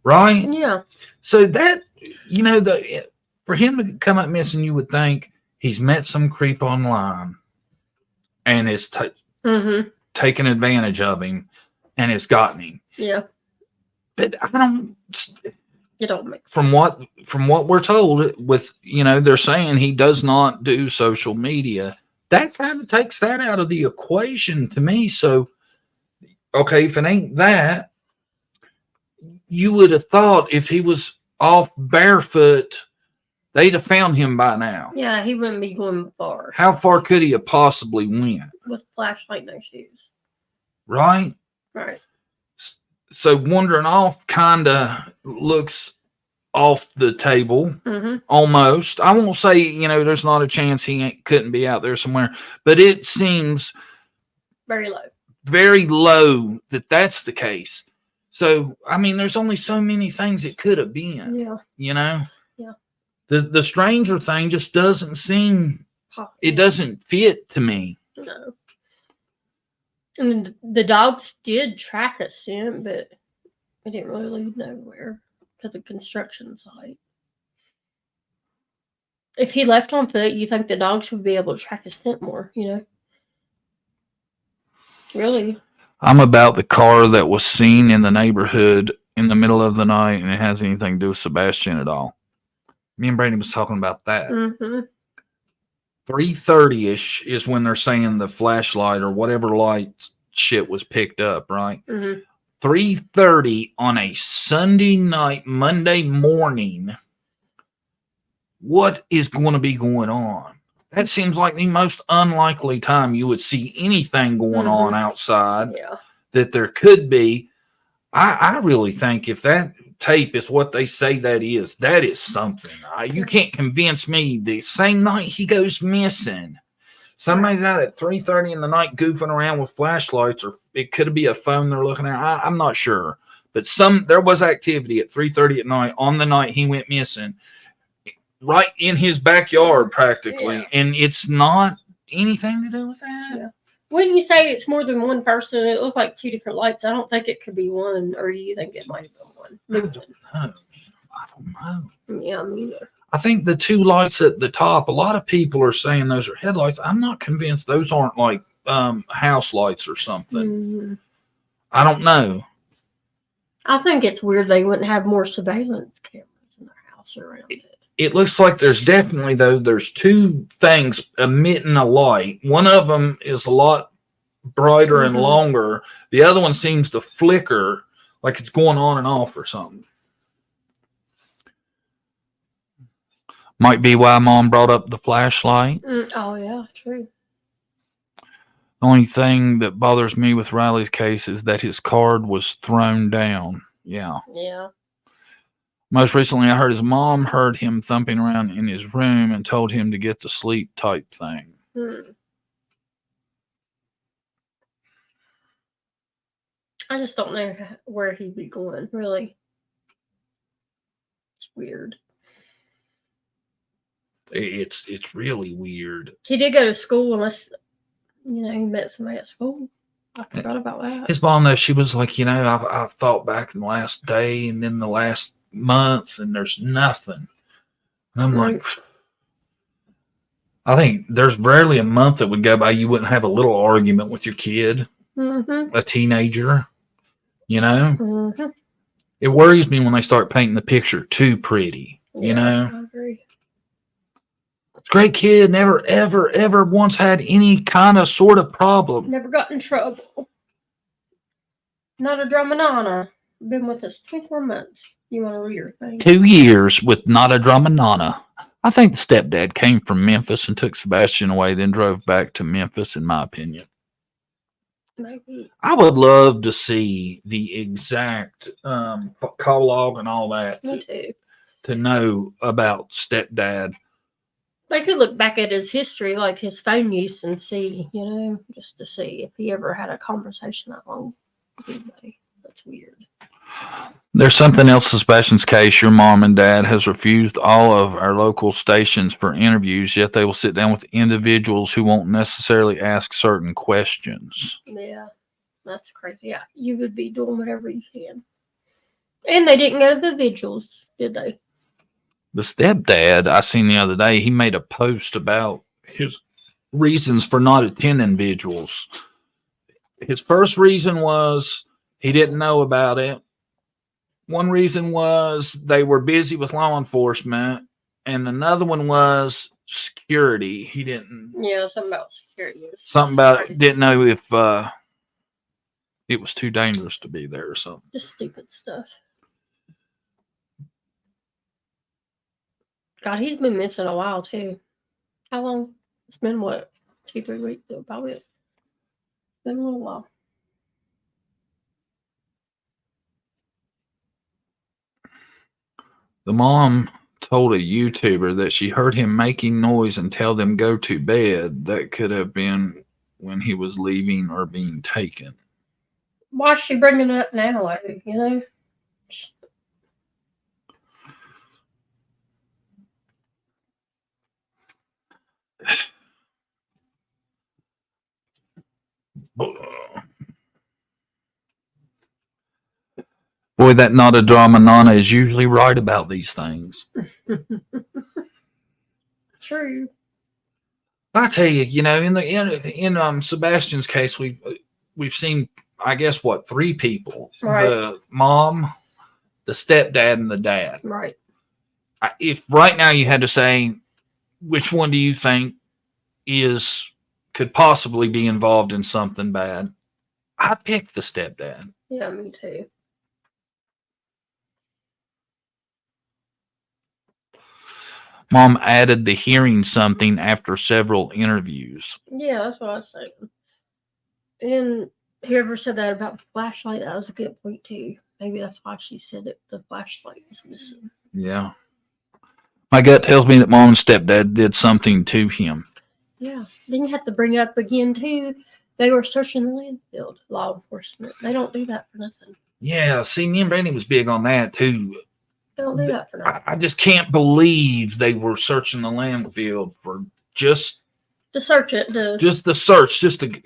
Right?
Yeah.
So that, you know, for him to come up missing, you would think he's met some creep online and is taken advantage of him and has gotten him.
Yeah.
But I don't.
It don't make sense.
From what we're told, with they're saying he does not do social media. That kind of takes that out of the equation to me. So, okay, if it ain't that, you would have thought if he was off barefoot, they'd have found him by now.
Yeah, he wouldn't be going far.
How far could he have possibly went?
With flashlight, no shoes.
Right?
Right.
So wandering off kind of looks off the table, almost. I won't say, there's not a chance he couldn't be out there somewhere, but it seems
very
low that that's the case. So, I mean, there's only so many things it could have been.
Yeah.
Yeah.
The
stranger thing just doesn't seem, it doesn't fit to me.
No. And the dogs did track us soon, but it didn't really lead nowhere to the construction site. If he left on foot, you think the dogs would be able to track his scent more, Really?
I'm about the car that was seen in the neighborhood in the middle of the night, and it has anything to do with Sebastian at all. Me and Brady was talking about that. 3:30-ish is when they're saying the flashlight or whatever light shit was picked up, right? 3:30 on a Sunday night, Monday morning. What is going to be going on? That seems like the most unlikely time you would see anything going on outside.
Yeah.
That there could be. I really think if that tape is what they say that is something. You can't convince me the same night he goes missing, somebody's out at 3:30 in the night goofing around with flashlights, or it could be a phone they're looking at. I'm not sure, but there was activity at 3:30 at night on the night he went missing, right in his backyard practically, and it's not anything to do with that.
Yeah. When you say it's more than one person, it looked like 2 different lights. I don't think it could be one, or do you think it might have been one?
I don't know.
Yeah, me neither.
I think the 2 lights at the top, a lot of people are saying those are headlights. I'm not convinced those aren't like house lights or something. I don't know.
I think it's weird they wouldn't have more surveillance cameras in their house around it.
It looks like there's 2 things emitting a light. One of them is a lot brighter and longer. The other one seems to flicker like it's going on and off or something. Might be why Mom brought up the flashlight.
Oh, yeah, true.
The only thing that bothers me with Riley's case is that his card was thrown down. Yeah.
Yeah.
Most recently, I heard his mom heard him thumping around in his room and told him to get to sleep type thing.
I just don't know where he'd be going, really. It's weird.
It's really weird.
He did go to school unless, he met somebody at school. I forgot about that.
His mom, though, she was like, I've thought back in the last day and then the last month, and there's nothing. And I'm like, I think there's rarely a month that would go by you wouldn't have a little argument with your kid, a teenager, you know? It worries me when they start painting the picture too pretty, you know?
I agree.
It's a great kid, never, ever, ever once had any kind of sort of problem.
Never got in trouble. Not a dramanana. Been with us 24 months. You want to read your thing?
2 years with not a dramanana. I think the stepdad came from Memphis and took Sebastian away, then drove back to Memphis, in my opinion.
Maybe.
I would love to see the exact call log and all that.
Me too.
To know about stepdad.
They could look back at his history, like his phone use, and see, just to see if he ever had a conversation that long with anybody. That's weird.
There's something else to Sebastian's case. Your mom and dad has refused all of our local stations for interviews, yet they will sit down with individuals who won't necessarily ask certain questions.
Yeah, that's crazy. Yeah, you would be doing whatever you can. And they didn't go to the vigils, did they?
The stepdad I seen the other day, he made a post about his reasons for not attending vigils. His first reason was he didn't know about it. One reason was they were busy with law enforcement, and another one was security. He didn't.
Yeah, something about security.
Something about it. Didn't know if it was too dangerous to be there or something.
Just stupid stuff. God, he's been missing a while too. How long? It's been what? 2-3 weeks? Probably. It's been a little while.
The mom told a YouTuber that she heard him making noise and tell them go to bed. That could have been when he was leaving or being taken.
Why is she bringing it up now?
Boy, that not a drama Nana is usually right about these things.
True.
I tell you, in Sebastian's case, we've seen, I guess, 3 people:
right.
The mom, the stepdad, and the dad.
Right.
If right now you had to say which one do you think could possibly be involved in something bad, I pick the stepdad.
Yeah, me too.
Mom added the hearing something after several interviews.
Yeah, that's what I was saying. And whoever said that about the flashlight, that was a good point too. Maybe that's why she said that the flashlight was missing.
Yeah. My gut tells me that mom and stepdad did something to him.
Yeah. Then you have to bring up again too. They were searching the landfill, law enforcement. They don't do that for nothing.
Yeah, see, me and Brandy was big on that too.
They don't do that for nothing.
I just can't believe they were searching the landfill for just
to search it.
Just the search, just to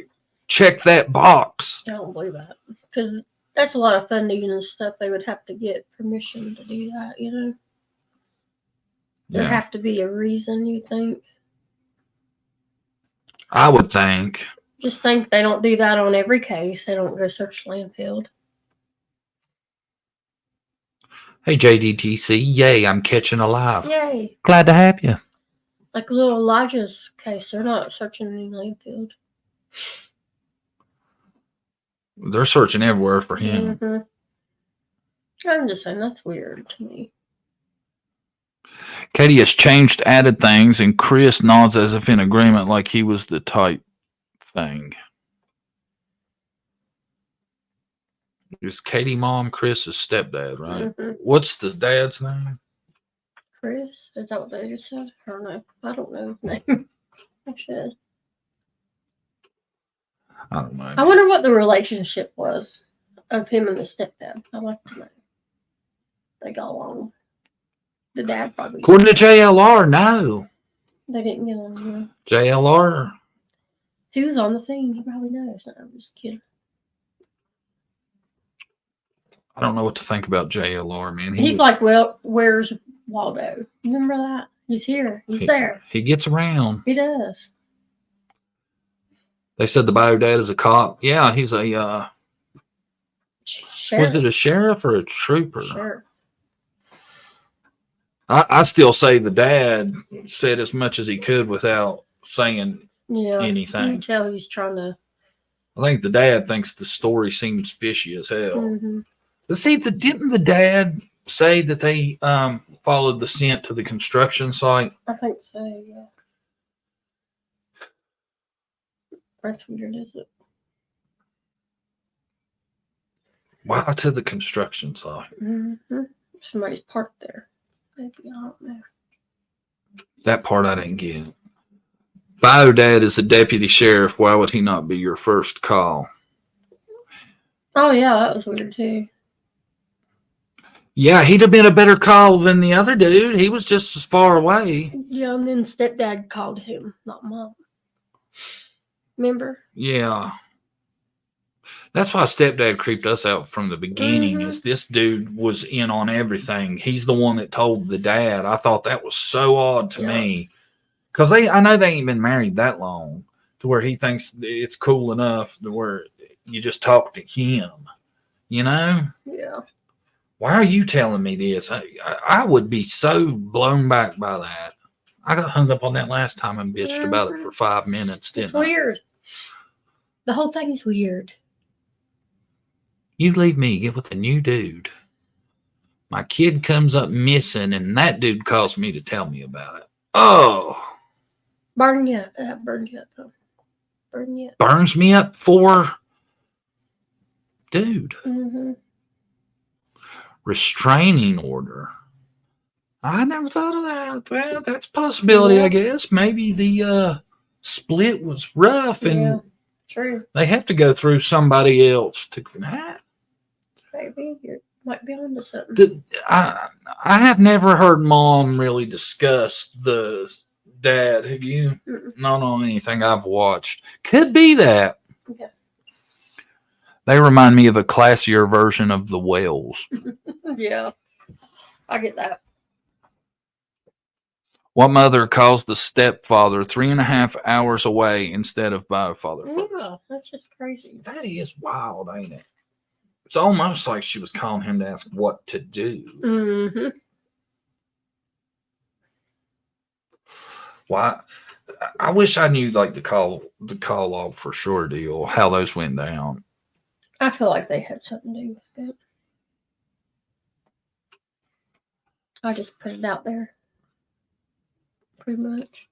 check that box.
I don't believe that. Because that's a lot of funding and stuff. They would have to get permission to do that, There'd have to be a reason, you think?
I would think.
Just think they don't do that on every case. They don't go search landfill.
Hey, JDTC, yay, I'm catching alive.
Yay.
Glad to have you.
Like little Elijah's case, they're not searching any landfill.
They're searching everywhere for him.
Mm-hmm. I'm just saying, that's weird to me.
Katie has changed, added things, and Chris nods as if in agreement, like he was the type thing. Is Katie mom Chris's stepdad, right?
Mm-hmm.
What's the dad's name?
Chris? Is that what they just said? I don't know. I don't know his name. I should.
I don't know.
I wonder what the relationship was of him and the stepdad. I'd like to know. They got along. The dad probably.
According to JLR, no.
They didn't get along.
JLR.
He was on the scene. He probably knows. I'm just kidding.
I don't know what to think about JLR, man.
He's like, well, where's Waldo? You remember that? He's here. He's there.
He gets around.
He does.
They said the bio dad is a cop. Yeah, he's a
Sheriff.
was it a sheriff or a trooper?
Sure.
I still say the dad said as much as he could without saying anything.
You can tell he's trying to.
I think the dad thinks the story seems fishy as hell.
Mm-hmm.
But see, didn't the dad say that they followed the scent to the construction site?
I think so, yeah. That's weird, is it?
Why to the construction site?
Mm-hmm. Somebody's parked there. Maybe, I don't know.
That part I didn't get. Bio dad is a deputy sheriff. Why would he not be your first call?
Oh, yeah, that was weird, too.
Yeah, he'd have been a better call than the other dude. He was just as far away.
Yeah, and then stepdad called him, not mom. Remember?
Yeah. That's why stepdad creeped us out from the beginning. Is this dude was in on everything. He's the one that told the dad. I thought that was so odd to me. Because I know they ain't been married that long to where he thinks it's cool enough to where you just talk to him. You know?
Yeah.
Why are you telling me this? I would be so blown back by that. I got hung up on that last time and bitched about it for 5 minutes, didn't
It's weird. The whole thing is weird.
You leave me, get with a new dude. My kid comes up missing, and that dude calls me to tell me about it. Oh.
Burn you up. Burn you up. Burn you up.
Burns me up for dude.
Mm-hmm.
Restraining order. I never thought of that. Well, that's a possibility, I guess. Maybe the split was rough, and
true.
They have to go through somebody else to.
Maybe you might be onto something.
I have never heard mom really discuss the dad. Have you? Not on anything I've watched. Could be that.
Yeah.
They remind me of a classier version of the Wells.
Yeah, I get that.
What mother calls the stepfather 3.5 hours away instead of by father?
Yeah, that's just crazy.
That is wild, ain't it? It's almost like she was calling him to ask what to do.
Mm-hmm.
Why? I wish I knew like the call log for sure deal, how those went down.
I feel like they had something to do with that. I just put it out there. Pretty much.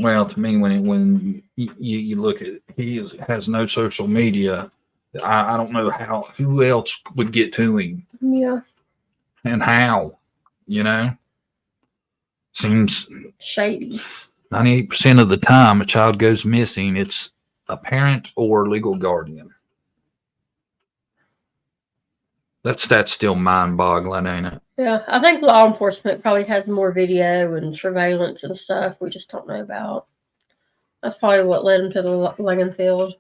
Well, to me, when you look at has no social media, I don't know who else would get to him.
Yeah.
And how, seems
shady.
98% of the time a child goes missing, it's a parent or legal guardian. That's still mind-boggling, ain't it?
Yeah, I think law enforcement probably has more video and surveillance and stuff we just don't know about. That's probably what led him to the landfill.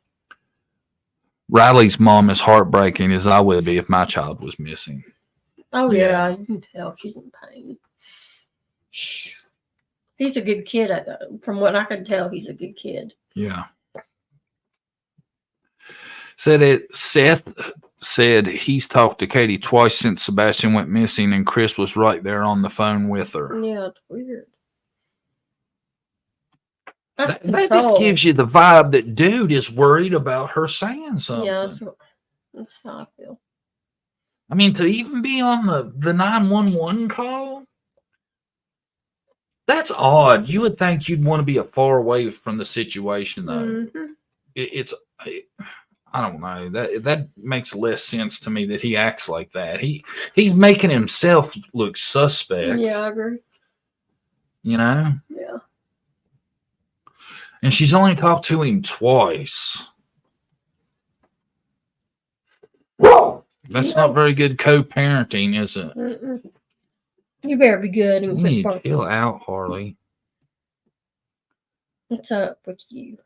Riley's mom is heartbreaking as I would be if my child was missing.
Oh, yeah, you can tell she's in pain. He's a good kid. From what I can tell, he's a good kid.
Yeah. Seth said he's talked to Katie twice since Sebastian went missing, and Chris was right there on the phone with her.
Yeah, it's weird.
That just gives you the vibe that dude is worried about her saying something.
Yeah, that's how I feel.
I mean, to even be on the 911 call, that's odd. You would think you'd want to be far away from the situation, though. Mm-hmm. I don't know. That makes less sense to me that he acts like that. He's making himself look suspect.
Yeah, I agree.
Yeah. And she's only talked to him twice. That's not very good co-parenting, is it?
Mm-mm. You better be good. And
you need to chill out, Harley.
What's up with you?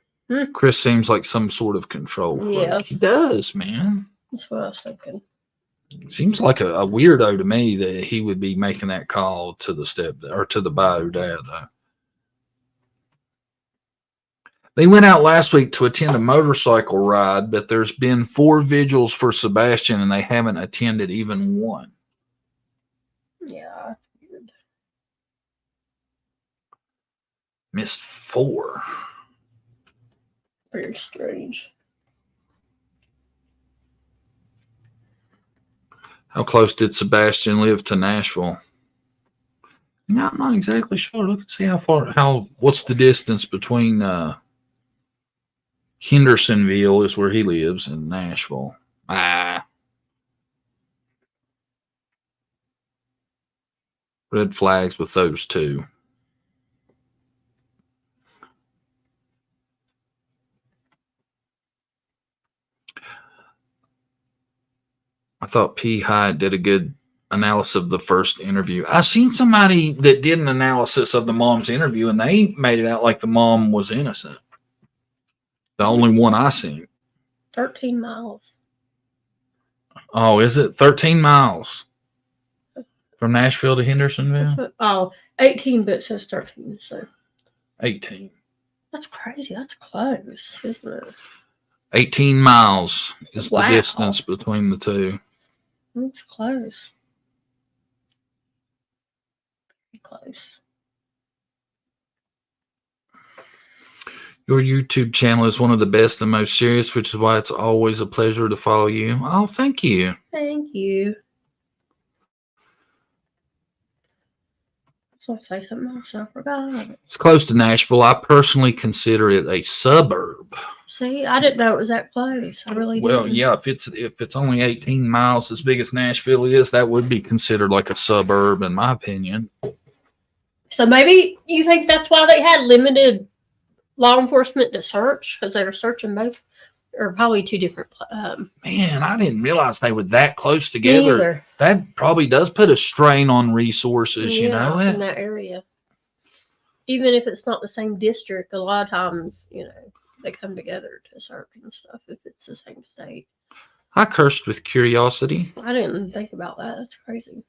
Chris seems like some sort of control freak.
Yeah.
He does, man.
That's what I was thinking.
Seems like a weirdo to me that he would be making that call to the or to the bio dad, though. They went out last week to attend a motorcycle ride, but there's been 4 vigils for Sebastian, and they haven't attended even one.
Yeah.
Missed 4.
Very strange.
How close did Sebastian live to Nashville? No, I'm not exactly sure. Look and see what's the distance between Hendersonville is where he lives and Nashville. Red flags with those two. I thought P. Hyde did a good analysis of the first interview. I seen somebody that did an analysis of the mom's interview, and they made it out like the mom was innocent. The only one I seen.
13 miles.
Oh, is it 13 miles from Nashville to Hendersonville?
18, but it says 13. So
18.
That's crazy. That's close, isn't it?
18 miles is
Wow.
the distance between the two.
That's close. Pretty close.
Your YouTube channel is one of the best and most serious, which is why it's always a pleasure to follow you. Oh, thank you.
Thank you. So I say something else, I forgot.
It's close to Nashville. I personally consider it a suburb.
See, I didn't know it was that close. I really didn't.
Well, yeah, if it's only 18 miles as big as Nashville is, that would be considered like a suburb, in my opinion.
So maybe you think that's why they had limited law enforcement to search, because they were searching both, or probably 2 different.
Man, I didn't realize they were that close together.
Neither.
That probably does put a strain on resources, you know it?
In that area. Even if it's not the same district, a lot of times, they come together to search and stuff if it's the same state.
I cursed with curiosity.
I didn't think about that. That's crazy.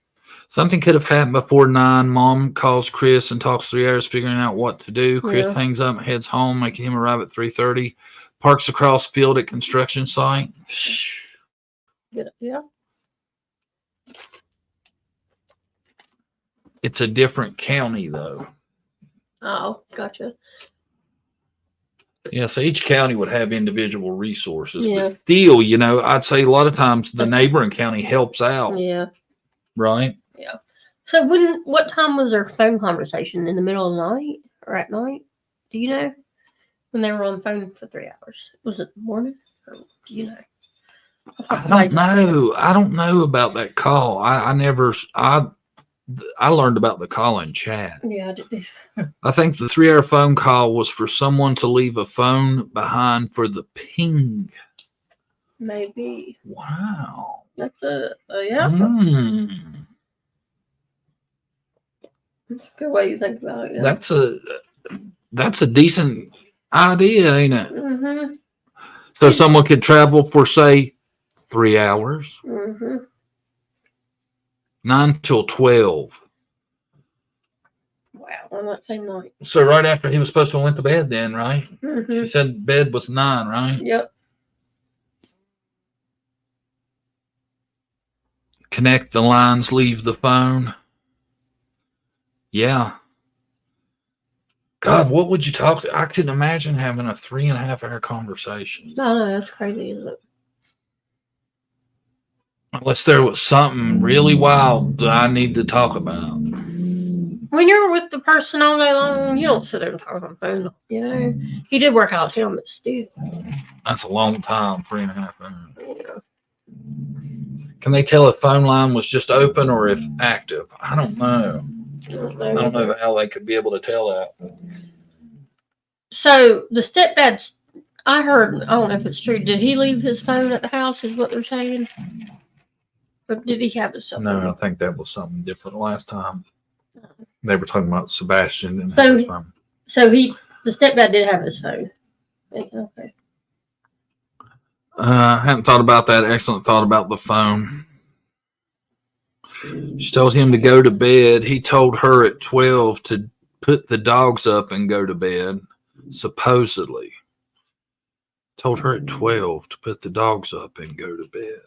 Something could have happened before 9. Mom calls Chris and talks 3 hours figuring out what to do. Chris hangs up and heads home, making him arrive at 3:30. Parks across field at construction site.
Yeah.
It's a different county, though.
Oh, gotcha.
Yeah, so each county would have individual resources.
Yeah.
But still, I'd say a lot of times the neighboring county helps out.
Yeah.
Right?
Yeah. So what time was their phone conversation? In the middle of the night or at night? Do you know? When they were on the phone for 3 hours. Was it morning? Or do you know?
I don't know. I don't know about that call. I learned about the call in chat.
Yeah, I did.
I think the 3-hour phone call was for someone to leave a phone behind for the ping.
Maybe.
Wow.
That's yeah. That's a good way you think about it. Yeah.
That's a decent idea, ain't it?
Mm-hmm.
So someone could travel for, say, 3 hours.
Mm-hmm.
9 till 12.
Wow, on that same night.
So right after he was supposed to have went to bed then, right?
Mm-hmm.
She said bed was 9, right?
Yep.
Connect the lines, leave the phone. Yeah. God, what would you talk to? I couldn't imagine having a 3.5-hour conversation.
No, that's crazy, isn't it?
Unless there was something really wild that I need to talk about.
When you're with the person all day long, you don't sit there and talk on the phone, He did work out of town, but still.
That's a long time, 3.5 hours. Yeah. Can they tell if phone line was just open or if active? I don't know. I don't know how they could be able to tell that.
So the stepdad, I heard, I don't know if it's true. Did he leave his phone at the house? Is what they're saying, or did he have his cell phone?
No, I think that was something different last time. They were talking about Sebastian and
so
his phone.
So the stepdad did have his phone. Okay.
I hadn't thought about that. Excellent thought about the phone. She told him to go to bed. He told her at 12 to put the dogs up and go to bed, supposedly. Told her at 12 to put the dogs up and go to bed.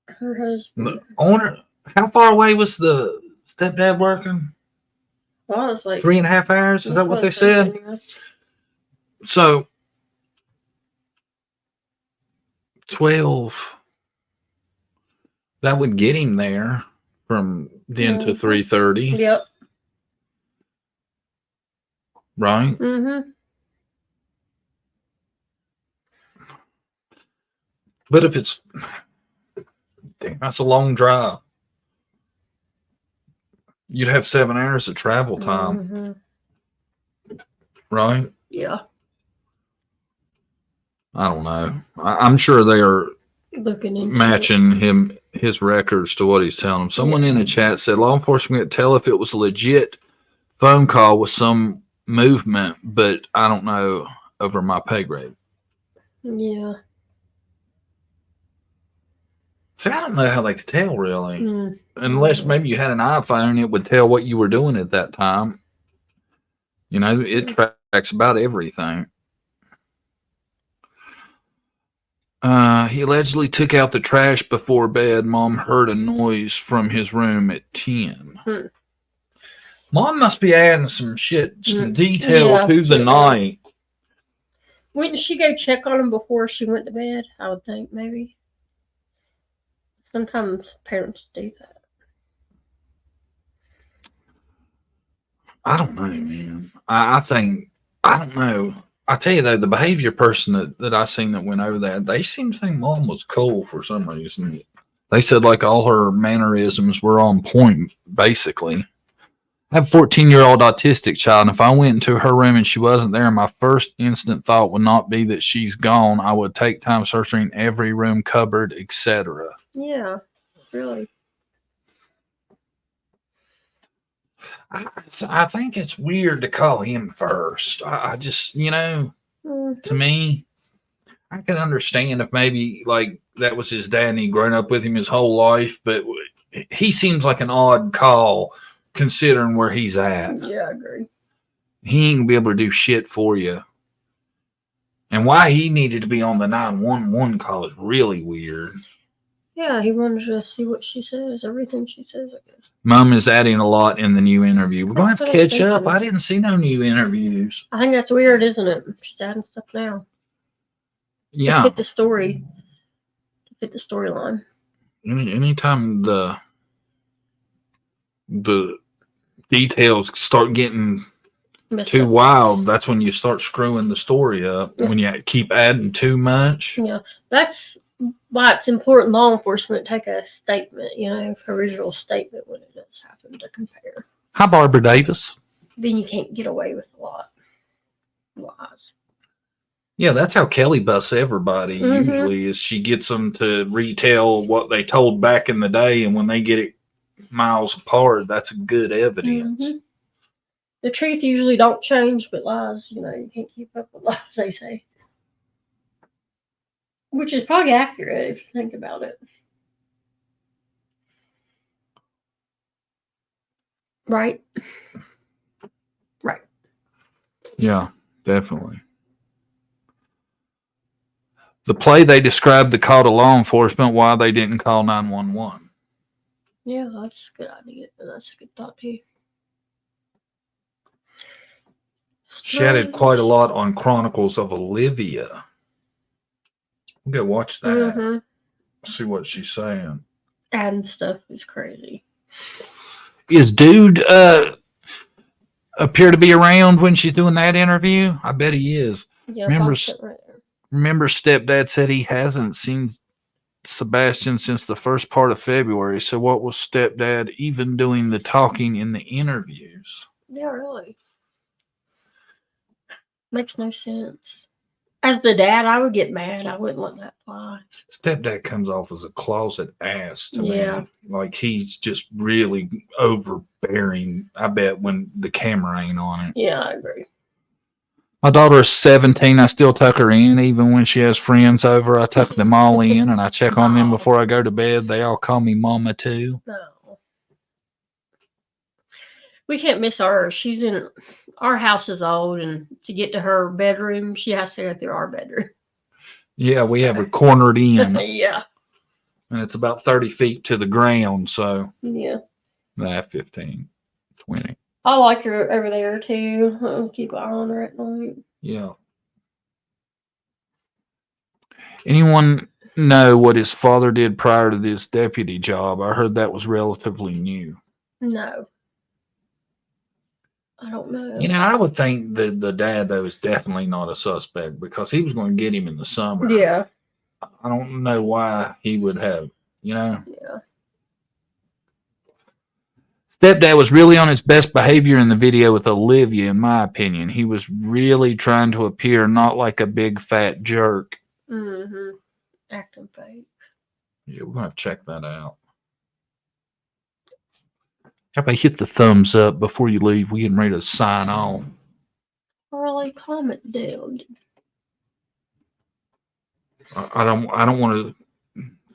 Her husband.
The owner, how far away was the stepdad working?
Well, it's like
3.5 hours? Is that what they said? So 12. That would get him there from then to 3:30.
Yep.
Right?
Mm-hmm.
But if it's, damn, that's a long drive. You'd have 7 hours of travel time.
Mm-hmm.
Right?
Yeah.
I don't know. I'm sure they are
Looking into
matching his records to what he's telling them. Someone in the chat said law enforcement could tell if it was a legit phone call with some movement, but I don't know over my pay grade.
Yeah.
See, I don't know how they could tell really. Unless maybe you had an iPhone, it would tell what you were doing at that time. You know, it tracks about everything. He allegedly took out the trash before bed. Mom heard a noise from his room at 10. Mom must be adding some shit, some detail to the night.
Wouldn't she go check on him before she went to bed? I would think, maybe. Sometimes parents do that.
I don't know, man. I think, I don't know. I tell you though, the behavior person that I seen that went over that, they seemed to think Mom was cool for some reason. They said like all her mannerisms were on point, basically. I have a 14-year-old autistic child, and if I went into her room and she wasn't there, my first instant thought would not be that she's gone. I would take time searching every room, cupboard, etc.
Yeah, really.
I think it's weird to call him first. I just, you know, to me, I can understand if maybe like that was his dad and he'd grown up with him his whole life, but he seems like an odd call considering where he's at.
Yeah, I agree.
He ain't gonna be able to do shit for you. And why he needed to be on the 911 call is really weird.
Yeah, he wanted to see what she says, everything she says, I guess.
Mom is adding a lot in the new interview. We're going to have to catch up. I didn't see no new interviews.
I think that's weird, isn't it? She's adding stuff now.
Yeah.
To fit the story. To fit the storyline.
Anytime the details start getting too wild, that's when you start screwing the story up. When you keep adding too much.
Yeah. That's why it's important law enforcement take a statement, you know, original statement when it does happen to compare.
Hi, Barbara Davis.
Then you can't get away with a lot of lies.
Yeah, that's how Kelly busts everybody usually is she gets them to retell what they told back in the day, and when they get it miles apart, that's good evidence.
The truth usually don't change, but lies, you know, you can't keep up with lies, they say. Which is probably accurate if you think about it. Right? Right.
Yeah, definitely. The play they described the call to law enforcement, why they didn't call 911.
Yeah, that's a good idea. That's a good thought too.
She added quite a lot on Chronicles of Olivia. We'll go watch that. See what she's saying.
Adding stuff is crazy.
Is dude appear to be around when she's doing that interview? I bet he is.
Yeah,
remember stepdad said he hasn't seen Sebastian since the first part of February. So what was stepdad even doing the talking in the interviews?
Yeah, really. Makes no sense. As the dad, I would get mad. I wouldn't let that fly.
Stepdad comes off as a closet ass to me. Like he's just really overbearing, I bet, when the camera ain't on it.
Yeah, I agree.
My daughter is 17. I still tuck her in, even when she has friends over. I tuck them all in, and I check on them before I go to bed. They all call me Mama too.
No. We can't miss her. She's in our house is old, and to get to her bedroom, she has to go through our bedroom.
Yeah, we have her cornered in,
Yeah.
and it's about 30 feet to the ground. So,
Yeah.
15, 20.
I like her over there too. I'll keep an eye on her at night.
Yeah. Anyone know what his father did prior to this deputy job? I heard that was relatively new.
No. I don't know.
You know, I would think that the dad, though, is definitely not a suspect because he was going to get him in the summer.
Yeah.
I don't know why he would have,
Yeah.
Stepdad was really on his best behavior in the video with Olivia, in my opinion. He was really trying to appear not like a big fat jerk.
Mm-hmm. Acting fake.
Yeah, we're going to have to check that out. How about hit the thumbs up before you leave? We're getting ready to sign off.
Really comment down.
I don't want to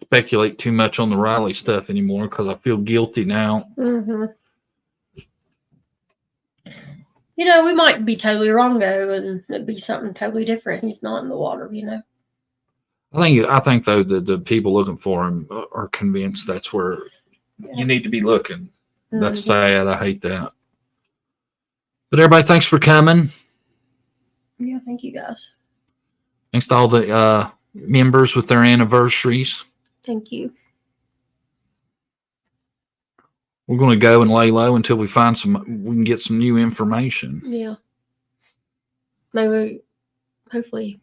speculate too much on the Riley stuff anymore because I feel guilty now.
Mm-hmm. You know, we might be totally wrong though, and it'd be something totally different. He's not in the water, you know.
I think though the people looking for him are convinced that's where you need to be looking. That's sad. I hate that. But everybody, thanks for coming.
Yeah, thank you guys.
Thanks to all the members with their anniversaries.
Thank you.
We're going to go and lay low until we can get some new information.
Yeah. Maybe, hopefully,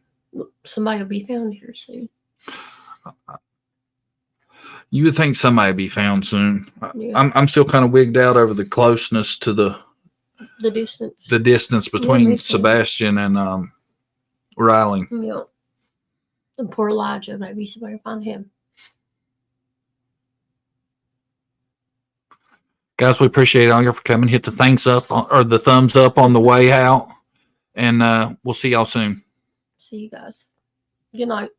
somebody will be found here soon.
You would think somebody would be found soon.
Yeah.
I'm still kind of wigged out over the closeness to the distance between Sebastian and Riley.
Yeah. And poor Elijah, maybe somebody will find him.
Guys, we appreciate all you for coming. Hit the thumbs up on the way out, and we'll see y'all soon.
See you guys. Good night.